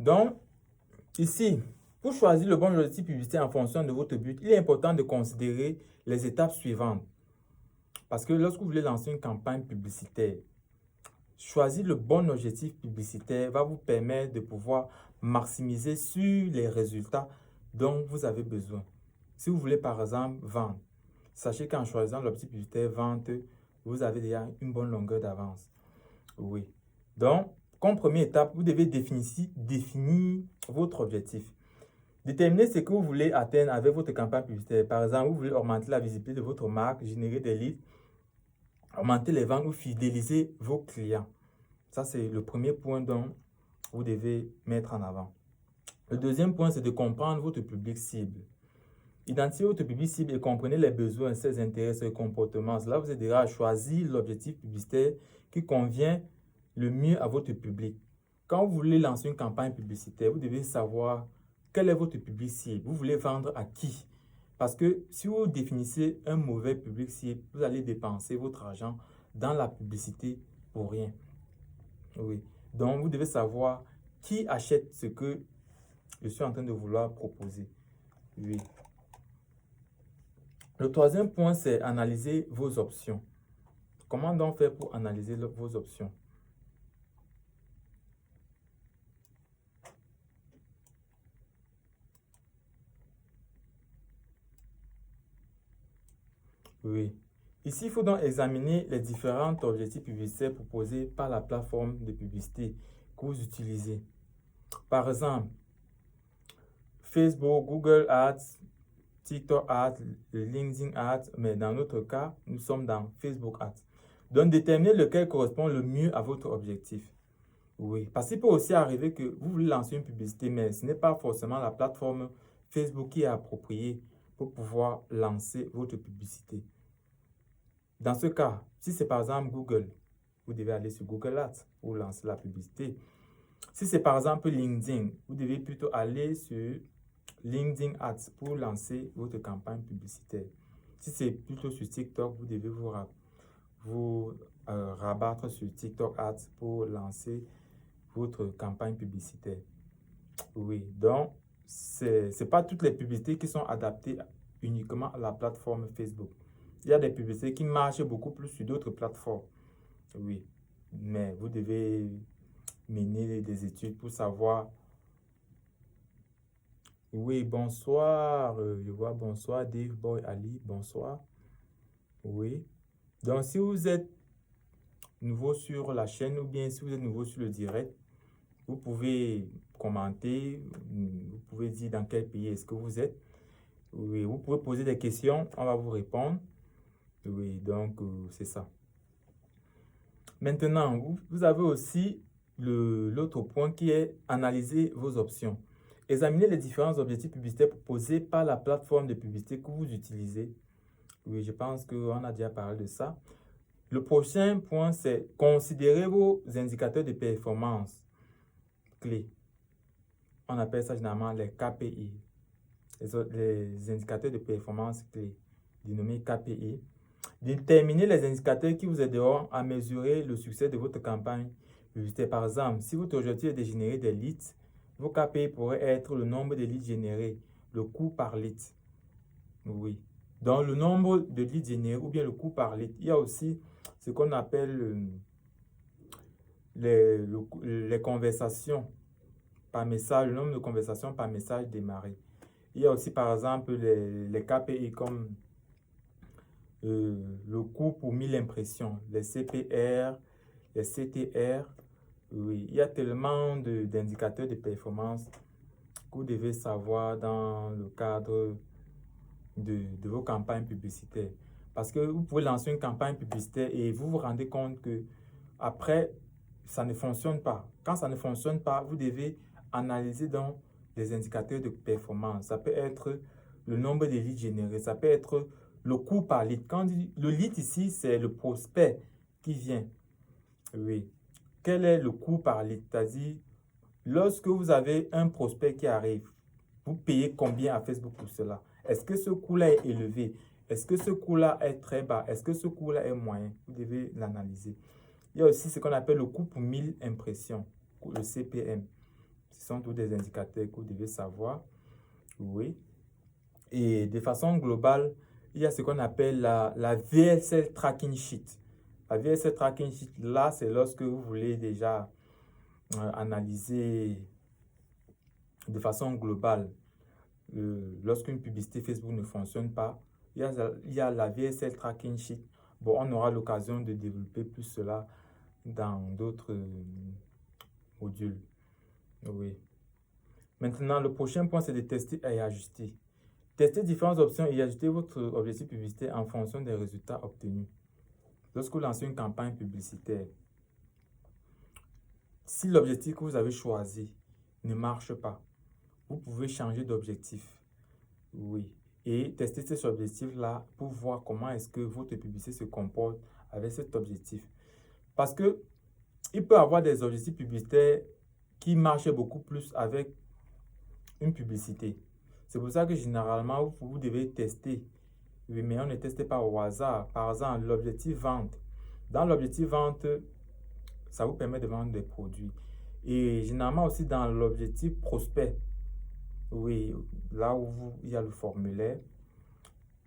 Donc, ici, pour choisir le bon objectif publicitaire en fonction de votre but, il est important de considérer les étapes suivantes. Parce que lorsque vous voulez lancer une campagne publicitaire, choisir le bon objectif publicitaire va vous permettre de pouvoir maximiser sur les résultats dont vous avez besoin. Si vous voulez par exemple vendre, sachez qu'en choisissant l'objectif publicitaire vente, vous avez déjà une bonne longueur d'avance. Oui. Donc, comme première étape, vous devez définir votre objectif. Déterminez ce que vous voulez atteindre avec votre campagne publicitaire. Par exemple, vous voulez augmenter la visibilité de votre marque, générer des leads, augmenter les ventes ou fidéliser vos clients. Ça, c'est le premier point dont vous devez mettre en avant. Le deuxième point, c'est de comprendre votre public cible. Identifiez votre public cible et comprenez les besoins, ses intérêts, ses comportements. Cela vous aidera à choisir l'objectif publicitaire qui convient le mieux à votre public. Quand vous voulez lancer une campagne publicitaire, vous devez savoir quel est votre public cible. Vous voulez vendre à qui? Parce que si vous définissez un mauvais public cible, vous allez dépenser votre argent dans la publicité pour rien. Oui. Donc, vous devez savoir qui achète ce que je suis en train de vouloir proposer. Oui. Le troisième point, c'est analyser vos options. Comment donc faire pour analyser vos options? Oui. Ici, il faut donc examiner les différents objectifs publicitaires proposés par la plateforme de publicité que vous utilisez. Par exemple, Facebook, Google Ads, TikTok Ads, LinkedIn Ads, mais dans notre cas, nous sommes dans Facebook Ads. Donc, déterminez lequel correspond le mieux à votre objectif. Oui, parce qu'il peut aussi arriver que vous voulez lancer une publicité, mais ce n'est pas forcément la plateforme Facebook qui est appropriée pour pouvoir lancer votre publicité. Dans ce cas, si c'est par exemple Google, vous devez aller sur Google Ads pour lancer la publicité. Si c'est par exemple LinkedIn, vous devez plutôt aller sur LinkedIn Ads pour lancer votre campagne publicitaire. Si c'est plutôt sur TikTok, vous devez vous rabattre sur TikTok Ads pour lancer votre campagne publicitaire. Oui, donc, ce n'est pas toutes les publicités qui sont adaptées uniquement à la plateforme Facebook. Il y a des publicités qui marchent beaucoup plus sur d'autres plateformes. Oui, mais vous devez mener des études pour savoir. Oui, bonsoir. Je vois bonsoir, Dave Boy Ali, bonsoir. Oui. Donc, si vous êtes nouveau sur la chaîne ou bien si vous êtes nouveau sur le direct, vous pouvez commenter, vous pouvez dire dans quel pays est-ce que vous êtes. Oui, vous pouvez poser des questions, on va vous répondre. Oui, donc c'est ça. Maintenant, vous avez aussi l'autre point qui est analyser vos options. Examinez les différents objectifs publicitaires proposés par la plateforme de publicité que vous utilisez. Oui, je pense qu'on a déjà parlé de ça. Le prochain point, c'est considérer vos indicateurs de performance clés. On appelle ça généralement les KPI, les indicateurs de performance clés, dénommés KPI. Déterminez les indicateurs qui vous aideront à mesurer le succès de votre campagne publicitaire. Par exemple, si votre objectif est de générer des leads, vos KPI pourraient être le nombre de leads générés, le coût par lead. Oui. Donc, le nombre de leads générés ou bien le coût par lead. Il y a aussi ce qu'on appelle les conversations par message, le nombre de conversations par message démarré. Il y a aussi par exemple les KPI comme le coût pour 1000 impressions, les CPR, les CTR. Oui, il y a tellement d'indicateurs de performance que vous devez savoir dans le cadre de vos campagnes publicitaires. Parce que vous pouvez lancer une campagne publicitaire et vous vous rendez compte que après, ça ne fonctionne pas. Quand ça ne fonctionne pas, vous devez analyser donc les indicateurs de performance. Ça peut être le nombre de leads générés, ça peut être le coût par lead. Quand on dit le lead ici, c'est le prospect qui vient. Oui. Quel est le coût par lead? C'est-à-dire, lorsque vous avez un prospect qui arrive, vous payez combien à Facebook pour cela? Est-ce que ce coût-là est élevé? Est-ce que ce coût-là est très bas? Est-ce que ce coût-là est moyen? Vous devez l'analyser. Il y a aussi ce qu'on appelle le coût pour 1000 impressions, le CPM. Ce sont tous des indicateurs que vous devez savoir. Oui. Et de façon globale, il y a ce qu'on appelle la VSL Tracking Sheet. La VSL Tracking Sheet, là, c'est lorsque vous voulez déjà analyser de façon globale. Lorsqu'une publicité Facebook ne fonctionne pas, il y a la VSL Tracking Sheet. Bon, on aura l'occasion de développer plus cela dans d'autres modules. Oui. Maintenant, le prochain point, c'est de tester et ajuster. Testez différentes options et ajustez votre objectif publicitaire en fonction des résultats obtenus. Lorsque vous lancez une campagne publicitaire, si l'objectif que vous avez choisi ne marche pas, vous pouvez changer d'objectif. Oui. Et tester cet objectif-là pour voir comment est-ce que votre publicité se comporte avec cet objectif. Parce que il peut y avoir des objectifs publicitaires qui marchent beaucoup plus avec une publicité. C'est pour ça que généralement, vous devez tester. Oui, mais on ne teste pas au hasard. Par exemple, l'objectif vente. Dans l'objectif vente, ça vous permet de vendre des produits. Et généralement aussi dans l'objectif prospect. Oui, là où il y a le formulaire.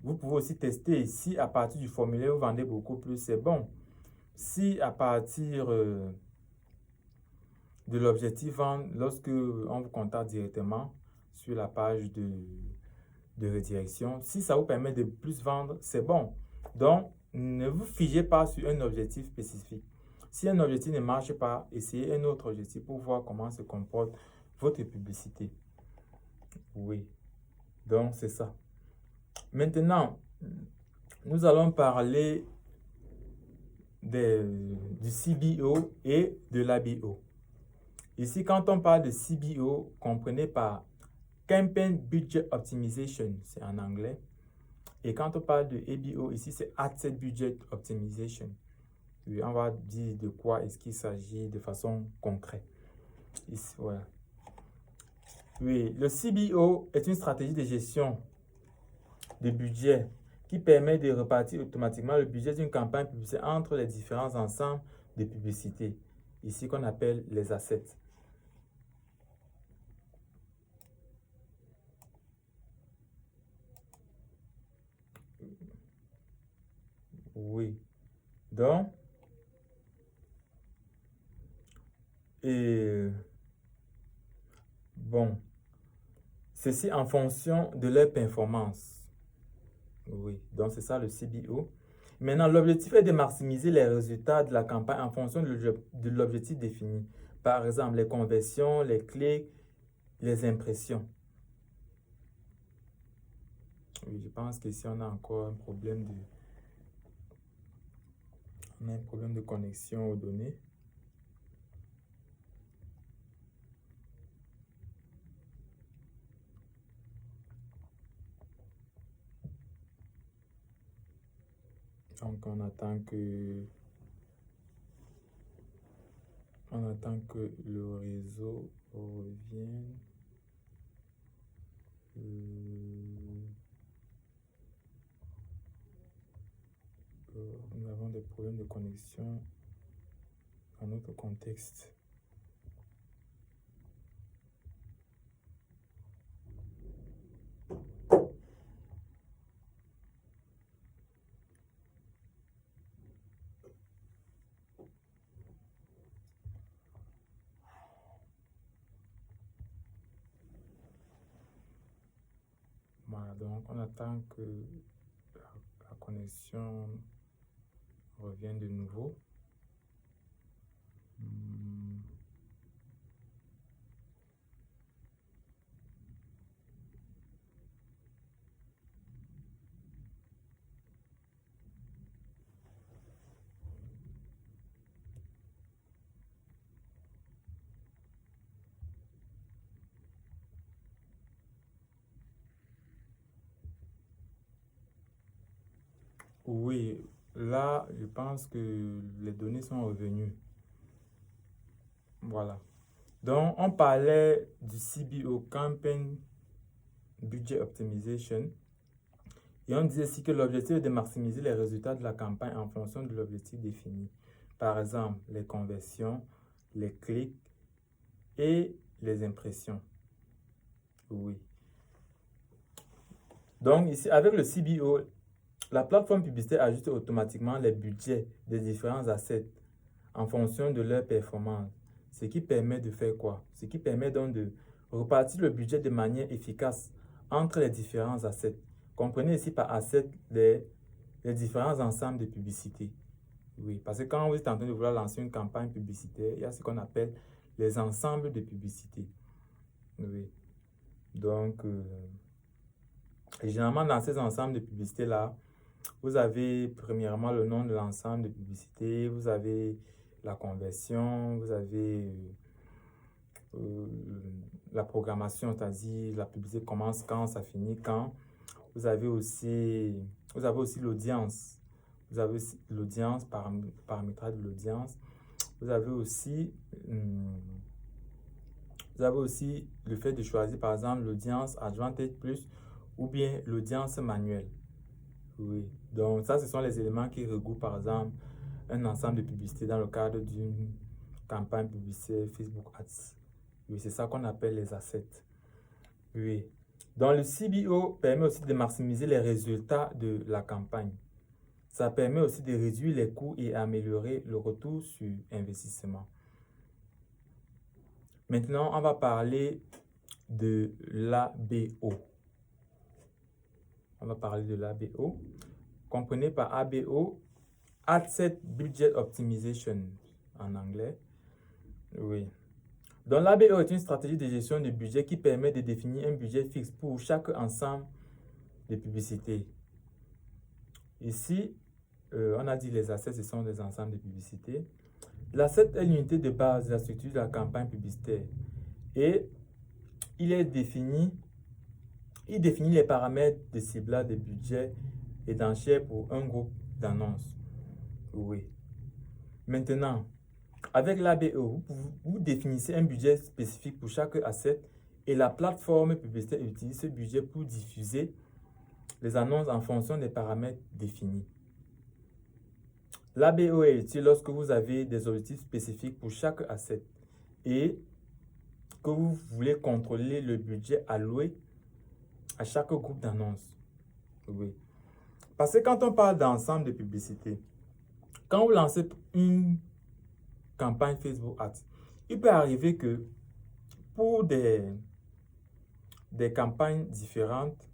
Vous pouvez aussi tester si à partir du formulaire, vous vendez beaucoup plus, c'est bon. Si à partir de l'objectif vente, lorsque on vous contacte directement sur la page de redirection, si ça vous permet de plus vendre, c'est bon. Donc, ne vous figez pas sur un objectif spécifique. Si un objectif ne marche pas, essayez un autre objectif pour voir comment se comporte votre publicité. Oui, donc c'est ça. Maintenant, nous allons parler du CBO et de l'ABO. Ici, quand on parle de CBO, comprenez par Campaign Budget Optimization, c'est en anglais. Et quand on parle de ABO, ici, c'est Ad Set Budget Optimization. Oui, on va dire de quoi est-ce qu'il s'agit de façon concrète. Ici, voilà. Oui, le CBO est une stratégie de gestion de budget qui permet de repartir automatiquement le budget d'une campagne publicitaire entre les différents ensembles de publicités, ici qu'on appelle les assets. Oui, donc, bon, ceci en fonction de leur performance. Oui, donc c'est ça le CBO. Maintenant, l'objectif est de maximiser les résultats de la campagne en fonction de l'objectif défini. Par exemple, les conversions, les clics, les impressions. Oui, je pense qu'ici, on a encore un problème de connexion aux données. Donc, on attend que le réseau revienne. Nous avons des problèmes de connexion dans notre contexte. Voilà, donc on attend que la connexion revienne de nouveau. Oui, là, je pense que les données sont revenues. Voilà. Donc, on parlait du CBO, Campaign Budget Optimization. Et on disait aussi que l'objectif est de maximiser les résultats de la campagne en fonction de l'objectif défini. Par exemple, les conversions, les clics et les impressions. Oui. Donc ici, avec le CBO, la plateforme publicitaire ajuste automatiquement les budgets des différents assets en fonction de leur performance. Ce qui permet de faire quoi? Ce qui permet donc de repartir le budget de manière efficace entre les différents assets. Comprenez ici par asset les différents ensembles de publicité. Oui, parce que quand vous êtes en train de vouloir lancer une campagne publicitaire, il y a ce qu'on appelle les ensembles de publicité. Oui. Donc, généralement, dans ces ensembles de publicité-là, vous avez premièrement le nom de l'ensemble de publicité, vous avez la conversion, vous avez la programmation, c'est-à-dire la publicité commence quand, ça finit quand. Vous avez aussi l'audience. Vous avez aussi l'audience, paramétrage de l'audience. Vous avez aussi le fait de choisir par exemple l'audience Advantage Plus ou bien l'audience manuelle. Oui, donc ça, ce sont les éléments qui regroupent par exemple un ensemble de publicités dans le cadre d'une campagne publicitaire Facebook Ads. Oui, c'est ça qu'on appelle les assets. Oui. Donc le CBO permet aussi de maximiser les résultats de la campagne. Ça permet aussi de réduire les coûts et améliorer le retour sur investissement. Maintenant, on va parler de l'ABO. On va parler de l'ABO. Comprenez par ABO, Asset Budget Optimization en anglais. Oui. Donc l'ABO est une stratégie de gestion de budget qui permet de définir un budget fixe pour chaque ensemble de publicités. Ici, on a dit les assets, ce sont des ensembles de publicités. L'asset est l'unité de base de la structure de la campagne publicitaire et il définit les paramètres de ciblage de budget et d'enchères pour un groupe d'annonces. Oui. Maintenant, avec l'ABO, vous définissez un budget spécifique pour chaque asset et la plateforme publicitaire utilise ce budget pour diffuser les annonces en fonction des paramètres définis. L'ABO est utile lorsque vous avez des objectifs spécifiques pour chaque asset et que vous voulez contrôler le budget alloué à chaque groupe d'annonces. Oui. Parce que quand on parle d'ensemble de publicité, quand vous lancez une campagne Facebook Ads, il peut arriver que pour des campagnes différentes,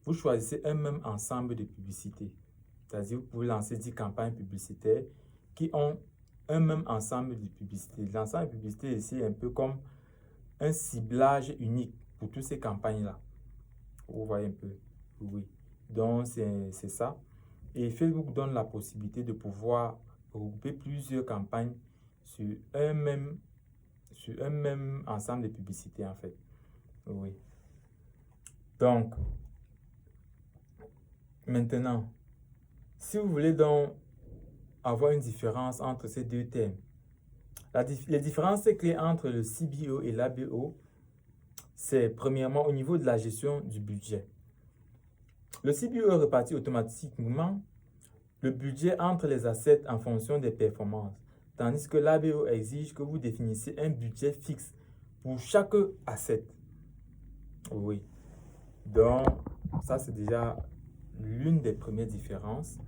vous choisissez un même ensemble de publicités. C'est-à-dire, vous pouvez lancer 10 campagnes publicitaires qui ont un même ensemble de publicités. L'ensemble de publicités ici est un peu comme un ciblage unique pour toutes ces campagnes-là. Vous voyez un peu? Oui. Donc, c'est ça. Et Facebook donne la possibilité de pouvoir regrouper plusieurs campagnes sur un même ensemble de publicités, en fait. Oui. Donc, maintenant, si vous voulez donc avoir une différence entre ces deux thèmes, les différences clés entre le CBO et l'ABO, c'est premièrement au niveau de la gestion du budget. Le CBO répartit automatiquement le budget entre les assets en fonction des performances, tandis que l'ABO exige que vous définissiez un budget fixe pour chaque asset. Oui. Donc, ça c'est déjà l'une des premières différences.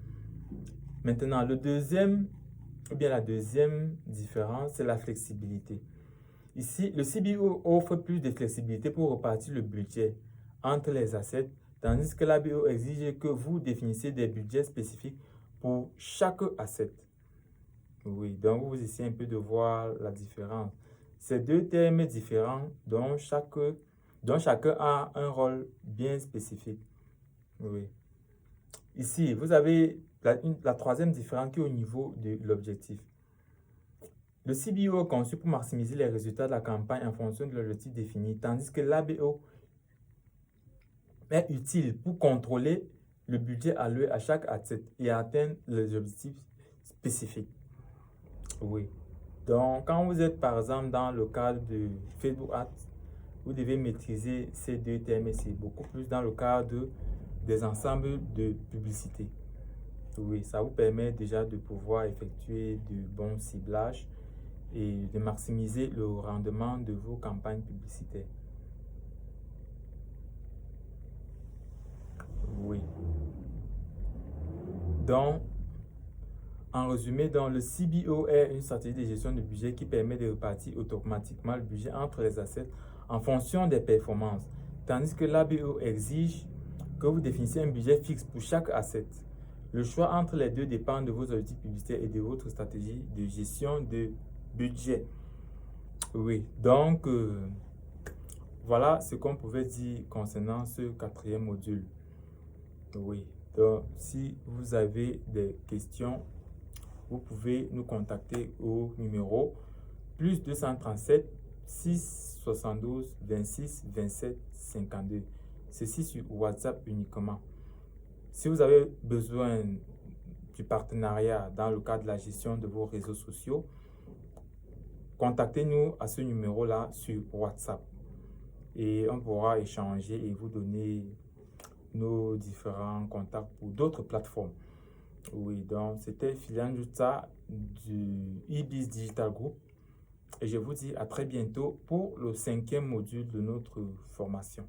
Maintenant, la deuxième différence, c'est la flexibilité. Ici, le CBO offre plus de flexibilité pour repartir le budget entre les assets, tandis que l'ABO exige que vous définissiez des budgets spécifiques pour chaque asset. Oui, donc vous essayez un peu de voir la différence. Ces deux termes différents dont chacun a un rôle bien spécifique. Oui. Ici, vous avez la troisième différence qui est au niveau de l'objectif. Le CBO est conçu pour maximiser les résultats de la campagne en fonction de l'objectif défini, tandis que l'ABO est utile pour contrôler le budget alloué à chaque asset et atteindre les objectifs spécifiques. Oui. Donc, quand vous êtes par exemple dans le cadre de Facebook Ads, vous devez maîtriser ces deux termes et c'est beaucoup plus dans le cadre des ensembles de publicité. Oui, ça vous permet déjà de pouvoir effectuer de bons ciblages et de maximiser le rendement de vos campagnes publicitaires. Oui. Donc, en résumé, le CBO est une stratégie de gestion de budget qui permet de répartir automatiquement le budget entre les assets en fonction des performances, tandis que l'ABO exige que vous définissiez un budget fixe pour chaque asset. Le choix entre les deux dépend de vos objectifs publicitaires et de votre stratégie de gestion de budget. Oui, donc voilà ce qu'on pouvait dire concernant ce 4e module. Oui, donc si vous avez des questions, vous pouvez nous contacter au numéro plus 237 672 26 27 52. Ceci sur WhatsApp uniquement. Si vous avez besoin du partenariat dans le cadre de la gestion de vos réseaux sociaux, contactez-nous à ce numéro-là sur WhatsApp et on pourra échanger et vous donner nos différents contacts pour d'autres plateformes. Oui, donc c'était Philian Justa du eBiz Digital Group et je vous dis à très bientôt pour le 5e module de notre formation.